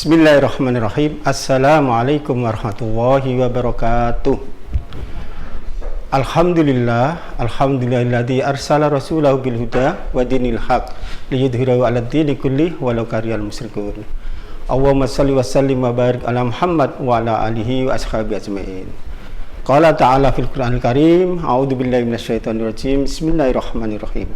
Bismillahirrahmanirrahim. Assalamualaikum warahmatullahi wabarakatuh. Alhamdulillahilladzi arsala rasulahu bil huda wa dinil haq liyudhhirahu 'alad dini kullih walau karihal musyrikun. Allahumma shalli wa sallim wa barik ala Muhammad wa ala alihi wa ashabihi ajmain. Qala ta'ala fil Qur'anil Karim, a'udzu billahi minasyaitonir rajim. Bismillahirrahmanirrahim.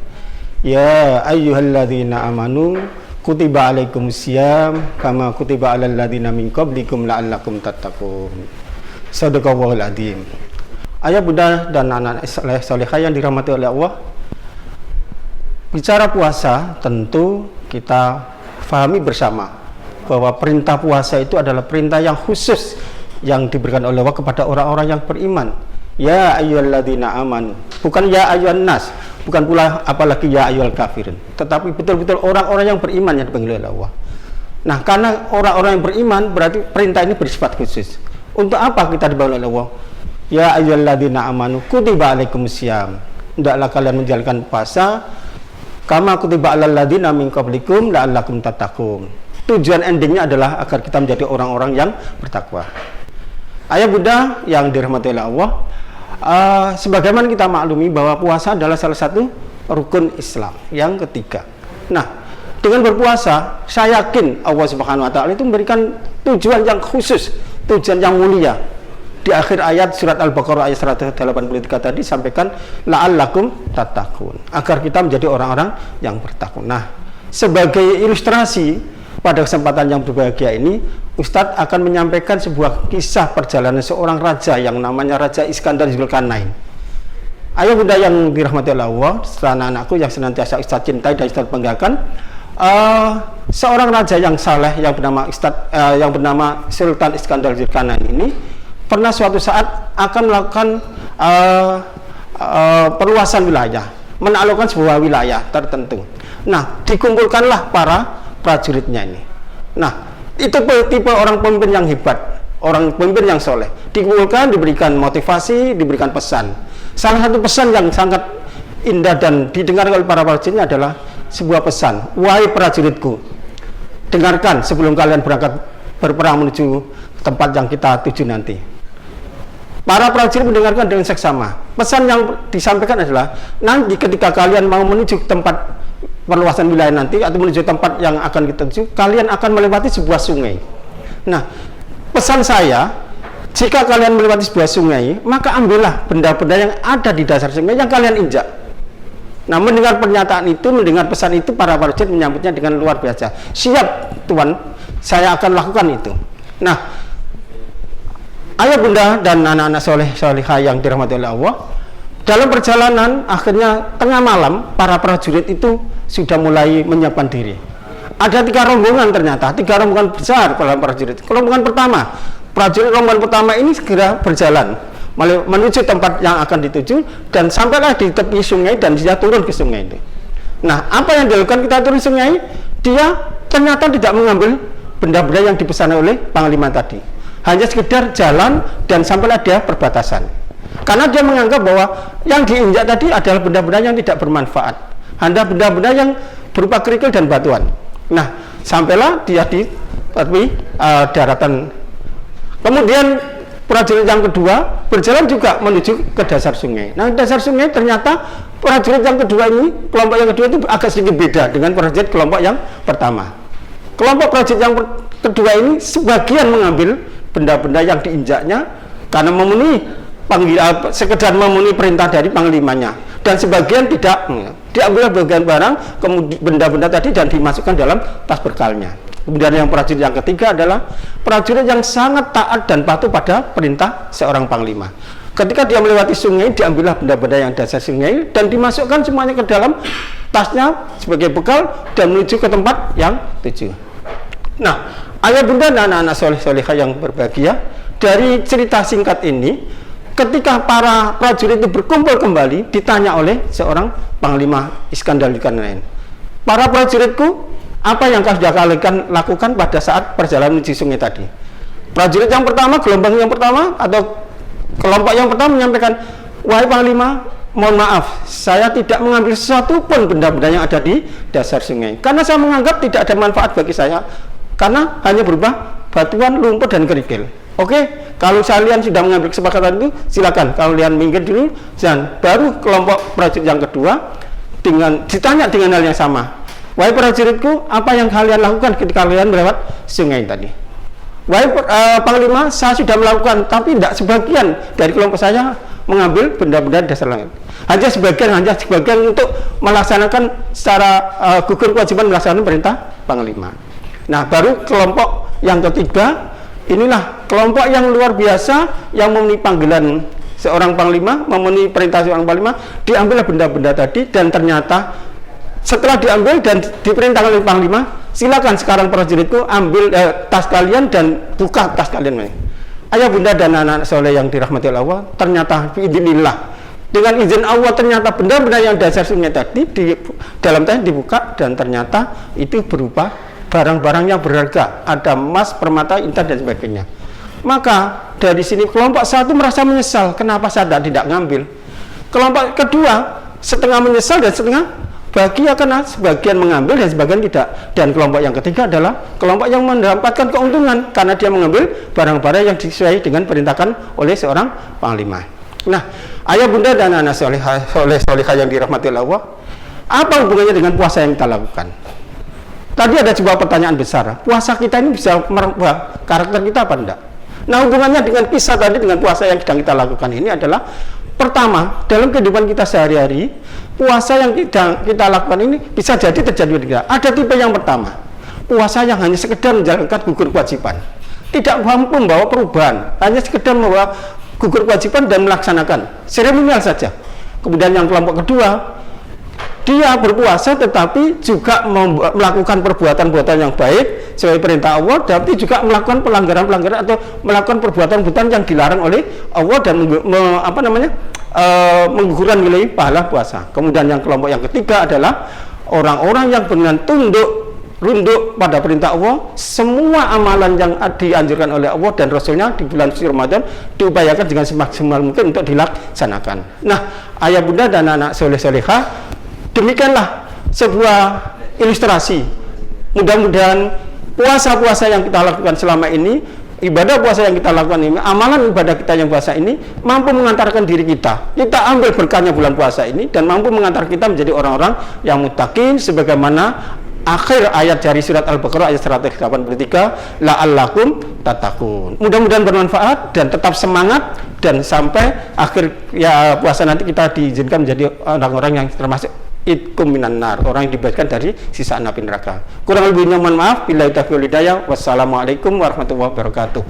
Ya ayyuhalladzina amanu kutiba alaikumusiyam kama kutiba alal ladzina min qablikum la'allakum tattaqun. Shadaqallahul adzim. Ayah bunda dan anak salehah yang dirahmati oleh Allah, bicara puasa tentu kita fahami bersama bahwa perintah puasa itu adalah perintah yang khusus yang diberikan oleh Allah kepada orang-orang yang beriman. Ya ayyuhalladzina amanu, bukan ya ayyuhan nas, bukan pula apalagi ya ayyuhal kafirin, tetapi betul-betul orang-orang yang beriman yang dipanggil oleh Allah. Nah, karena orang-orang yang beriman berarti perintah ini bersifat khusus. Untuk apa kita dipanggil oleh Allah? Ya ayyuhalladzina amanu kutiba alaikumusiyam, hendaklah kalian menjalankan puasa kama kutiba alal ladzina min qablikum la'allakum tattaqun. Tujuan endingnya adalah agar kita menjadi orang-orang yang bertakwa. Ayah bunda yang dirahmati oleh Allah, sebagaimana kita maklumi bahwa puasa adalah salah satu rukun Islam yang ketiga. Nah, dengan berpuasa, saya yakin Allah Subhanahu wa taala itu memberikan tujuan yang khusus, tujuan yang mulia. Di akhir ayat surat Al-Baqarah ayat 183 tadi sampaikan la'allakum tattaqun, agar kita menjadi orang-orang yang bertakwa. Nah, sebagai ilustrasi pada kesempatan yang berbahagia ini, Ustadz akan menyampaikan sebuah kisah perjalanan seorang raja yang namanya Raja Iskandar Zulkarnain. Ayo bunda yang dirahmati Allah, anak-anakku yang senantiasa Ustadz cintai dan Ustadz banggakan, seorang raja yang saleh yang bernama Sultan Iskandar Zulkarnain ini pernah suatu saat akan melakukan perluasan wilayah, menaklukkan sebuah wilayah tertentu. Nah, dikumpulkanlah para prajuritnya ini. Nah, itu tipe orang pemimpin yang hebat, orang pemimpin yang soleh. Dikumpulkan, diberikan motivasi, diberikan pesan. Salah satu pesan yang sangat indah dan didengar oleh para prajuritnya adalah sebuah pesan. Wahai prajuritku, dengarkan sebelum kalian berangkat berperang menuju tempat yang kita tuju nanti. Para prajurit mendengarkan dengan seksama. Pesan yang disampaikan adalah, nanti ketika kalian mau menuju tempat perluasan wilayah nanti atau menuju tempat yang akan kita tuju, kalian akan melewati sebuah sungai. Nah, pesan saya, jika kalian melewati sebuah sungai, maka ambillah benda-benda yang ada di dasar sungai yang kalian injak. Nah, mendengar pernyataan itu, mendengar pesan itu, para prajurit menyambutnya dengan luar biasa. Siap, Tuan, saya akan lakukan itu. Nah, ayah bunda dan anak-anak solehah yang dirahmati oleh Allah, dalam perjalanan akhirnya tengah malam para prajurit itu sudah mulai menyiapkan diri. Ada 3 rombongan, ternyata 3 rombongan besar para prajurit. Rombongan pertama, rombongan pertama ini segera berjalan menuju tempat yang akan dituju dan sampailah di tepi sungai dan dia turun ke sungai itu. Nah, apa yang dilakukan kita turun sungai? Dia ternyata tidak mengambil benda-benda yang dipesan oleh panglima tadi. Hanya sekedar jalan dan sampailah dia perbatasan. Karena dia menganggap bahwa yang diinjak tadi adalah benda-benda yang tidak bermanfaat, hanya benda-benda yang berupa kerikil dan batuan. Nah, sampailah dia di tepi daratan. Kemudian prajurit yang kedua berjalan juga menuju ke dasar sungai. Nah, dasar sungai ternyata prajurit yang kedua ini, kelompok yang kedua itu agak sedikit beda dengan prajurit kelompok yang pertama. Kelompok prajurit yang kedua ini sebagian mengambil benda-benda yang diinjaknya karena memenuhi sekedar memenuhi perintah dari panglimanya, dan sebagian tidak, diambil bagian barang kemudian benda-benda tadi dan dimasukkan dalam tas bekalnya. Kemudian yang prajurit yang ketiga adalah prajurit yang sangat taat dan patuh pada perintah seorang panglima. Ketika dia melewati sungai, diambillah benda-benda yang dasar sungai dan dimasukkan semuanya ke dalam tasnya sebagai bekal dan menuju ke tempat yang tuju. Nah, ayah bunda dan anak-anak soleh-solehah yang berbahagia, dari cerita singkat ini, ketika para prajurit itu berkumpul kembali, ditanya oleh seorang panglima Iskandar Zulkarnain, para prajuritku, apa yang sudah kalian lakukan pada saat perjalanan menuju sungai tadi? Prajurit yang pertama, gelombang yang pertama atau kelompok yang pertama menyampaikan, wahai panglima, mohon maaf, saya tidak mengambil sesuatu pun benda-benda yang ada di dasar sungai, karena saya menganggap tidak ada manfaat bagi saya karena hanya berupa batuan, lumpur, dan kerikil. Oke, kalau kalian sudah mengambil kesepakatan itu, silakan kalian minggir dulu, dan baru kelompok prajurit yang kedua dengan ditanya dengan hal yang sama. Wahai prajuritku, apa yang kalian lakukan ketika kalian melewat sungai tadi? Wahai Panglima, saya sudah melakukan, tapi tidak sebagian dari kelompok saya mengambil benda-benda dasar langit. Hanya sebagian untuk melaksanakan secara gugur kewajiban melaksanakan perintah Panglima. Nah, baru kelompok yang ketiga, inilah kelompok yang luar biasa yang memenuhi panggilan seorang Panglima, memenuhi perintah seorang Panglima, diambil benda-benda tadi, dan ternyata setelah diambil dan diperintahkan oleh Panglima, silakan sekarang prajuritku ambil tas kalian dan buka tas kalian. Ayah bunda dan anak-anak soleh yang dirahmati Allah, ternyata biidznillah, dengan izin Allah, ternyata benda-benda yang dasar sungai tadi di dalam tas dibuka, dan ternyata itu berupa barang-barang yang berharga, ada emas, permata, intan, dan sebagainya. Maka dari sini kelompok satu merasa menyesal, kenapa saya tidak ngambil. Kelompok kedua setengah menyesal dan setengah bahagia karena sebagian mengambil dan sebagian tidak. Dan kelompok yang ketiga adalah kelompok yang mendapatkan keuntungan karena dia mengambil barang-barang yang sesuai dengan perintahkan oleh seorang Panglima. Nah, ayah bunda dan anak solehah yang dirahmati Allah, apa hubungannya dengan puasa yang kita lakukan? Tadi ada sebuah pertanyaan besar, puasa kita ini bisa merubah karakter kita apa enggak? Nah, hubungannya dengan kisah tadi dengan puasa yang sedang kita lakukan ini adalah, pertama, dalam kehidupan kita sehari-hari, puasa yang kita lakukan ini bisa jadi terjadi tidak. Ada tipe yang pertama, puasa yang hanya sekedar menjalankan gugur kewajiban, tidak mampu membawa perubahan, hanya sekedar membawa gugur kewajiban dan melaksanakan seremonial saja. Kemudian yang kelompok kedua, dia berpuasa tetapi juga melakukan perbuatan-perbuatan yang baik sesuai perintah Allah, tapi juga melakukan pelanggaran-pelanggaran atau melakukan perbuatan-perbuatan yang dilarang oleh Allah dan menggugurkan nilai pahala puasa. Kemudian yang kelompok yang ketiga adalah orang-orang yang benar runduk pada perintah Allah, semua amalan yang dianjurkan oleh Allah dan Rasulnya di bulan suci Ramadan diupayakan dengan semaksimal mungkin untuk dilaksanakan. Nah, ayah bunda dan anak soleh-solehah, demikianlah sebuah ilustrasi. Mudah-mudahan puasa-puasa yang kita lakukan selama ini, ibadah puasa yang kita lakukan ini, amalan ibadah kita yang puasa ini mampu mengantarkan diri kita ambil berkahnya bulan puasa ini, dan mampu mengantar kita menjadi orang-orang yang muttaqin, sebagaimana akhir ayat dari surat Al-Baqarah ayat 183, la'allakum tattaqun. Mudah-mudahan bermanfaat dan tetap semangat, dan sampai akhir ya puasa nanti kita diizinkan menjadi orang-orang yang termasuk itkum minan nar, orang yang dibebaskan dari sisa api neraka. Kurang lebihnya mohon maaf. Billahi taufiq wal hidayah. Wassalamualaikum warahmatullahi wabarakatuh.